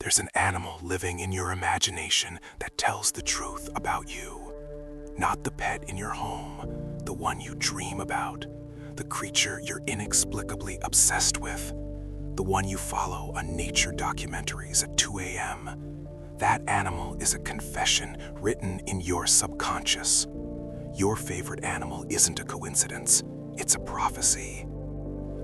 There's an animal living in your imagination that tells the truth about you. Not the pet in your home, the one you dream about, the creature you're inexplicably obsessed with, the one you follow on nature documentaries at 2 a.m. That animal is a confession written in your subconscious. Your favorite animal isn't a coincidence, it's a prophecy.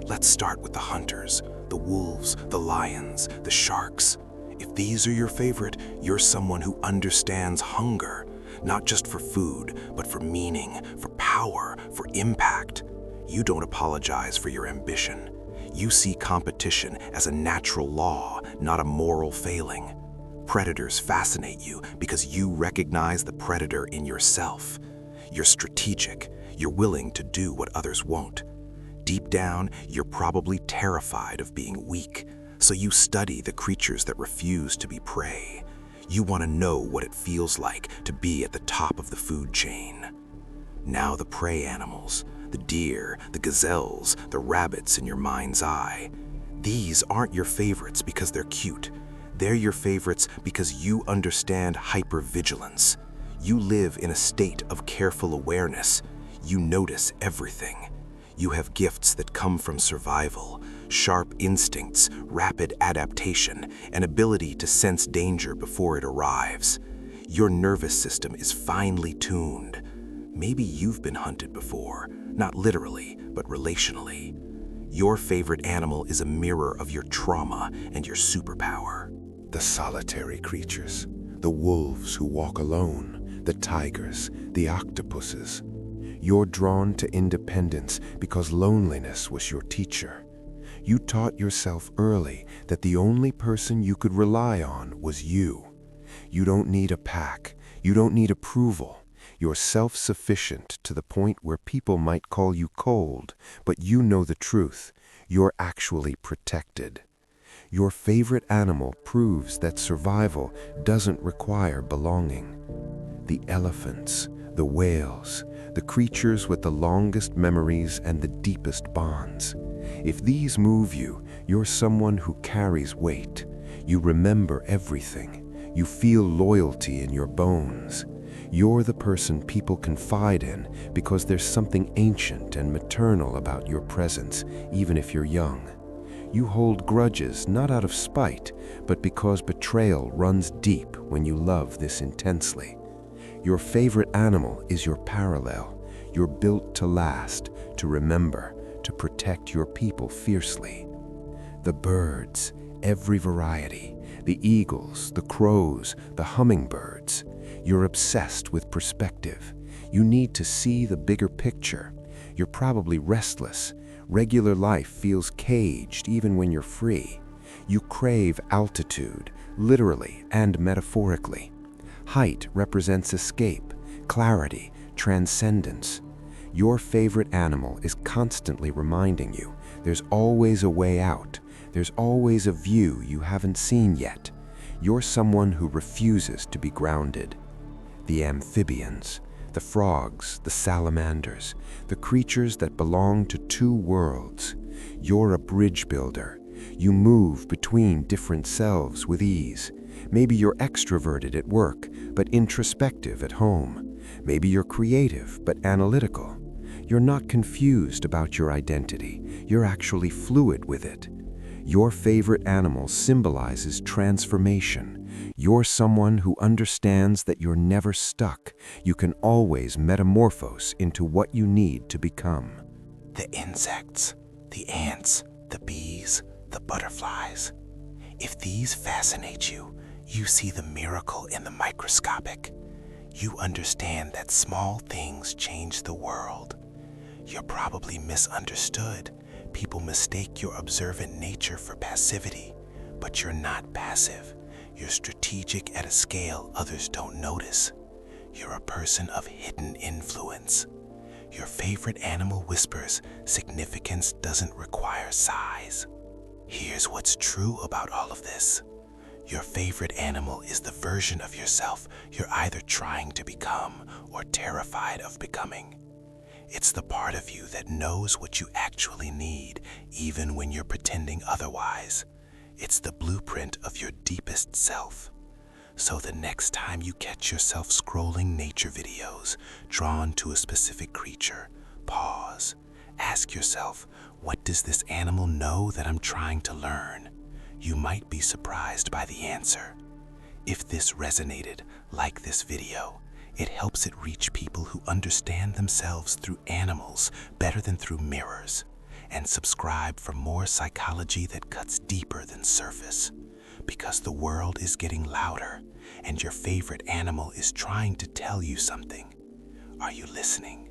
Let's start with the hunters, the wolves, the lions, the sharks. If these are your favorite, you're someone who understands hunger, not just for food, but for meaning, for power, for impact. You don't apologize for your ambition. You see competition as a natural law, not a moral failing. Predators fascinate you because you recognize the predator in yourself. You're strategic. You're willing to do what others won't. Deep down, you're probably terrified of being weak, so you study the creatures that refuse to be prey. You want to know what it feels like to be at the top of the food chain. Now the prey animals, the deer, the gazelles, the rabbits in your mind's eye. These aren't your favorites because they're cute. They're your favorites because you understand hypervigilance. You live in a state of careful awareness. You notice everything. You have gifts that come from survival, sharp instincts, rapid adaptation, and ability to sense danger before it arrives. Your nervous system is finely tuned. Maybe you've been hunted before, not literally, but relationally. Your favorite animal is a mirror of your trauma and your superpower. The solitary creatures, the wolves who walk alone, the tigers, the octopuses. You're drawn to independence because loneliness was your teacher. You taught yourself early that the only person you could rely on was you. You don't need a pack. You don't need approval. You're self-sufficient to the point where people might call you cold, but you know the truth. You're actually protected. Your favorite animal proves that survival doesn't require belonging. The elephants, the whales, the creatures with the longest memories and the deepest bonds. If these move you, you're someone who carries weight. You remember everything. You feel loyalty in your bones. You're the person people confide in because there's something ancient and maternal about your presence, even if you're young. You hold grudges not out of spite, but because betrayal runs deep when you love this intensely. Your favorite animal is your parallel. You're built to last, to remember, to protect your people fiercely. The birds, every variety, the eagles, the crows, the hummingbirds. You're obsessed with perspective. You need to see the bigger picture. You're probably restless. Regular life feels caged even when you're free. You crave altitude, literally and metaphorically. Height represents escape, clarity, transcendence. Your favorite animal is constantly reminding you there's always a way out. There's always a view you haven't seen yet. You're someone who refuses to be grounded. The amphibians, the frogs, the salamanders, the creatures that belong to two worlds. You're a bridge builder. You move between different selves with ease. Maybe you're extroverted at work, but introspective at home. Maybe you're creative, but analytical. You're not confused about your identity. You're actually fluid with it. Your favorite animal symbolizes transformation. You're someone who understands that you're never stuck. You can always metamorphose into what you need to become. The insects, the ants, the bees, the butterflies. If these fascinate you, you see the miracle in the microscopic. You understand that small things change the world. You're probably misunderstood. People mistake your observant nature for passivity, but you're not passive. You're strategic at a scale others don't notice. You're a person of hidden influence. Your favorite animal whispers, significance doesn't require size. Here's what's true about all of this. Your favorite animal is the version of yourself you're either trying to become or terrified of becoming. It's the part of you that knows what you actually need, even when you're pretending otherwise. It's the blueprint of your deepest self. So the next time you catch yourself scrolling nature videos drawn to a specific creature, pause. Ask yourself, what does this animal know that I'm trying to learn? You might be surprised by the answer. If this resonated, like this video. It helps it reach people who understand themselves through animals better than through mirrors. And subscribe for more psychology that cuts deeper than surface. Because the world is getting louder, and your favorite animal is trying to tell you something. Are you listening?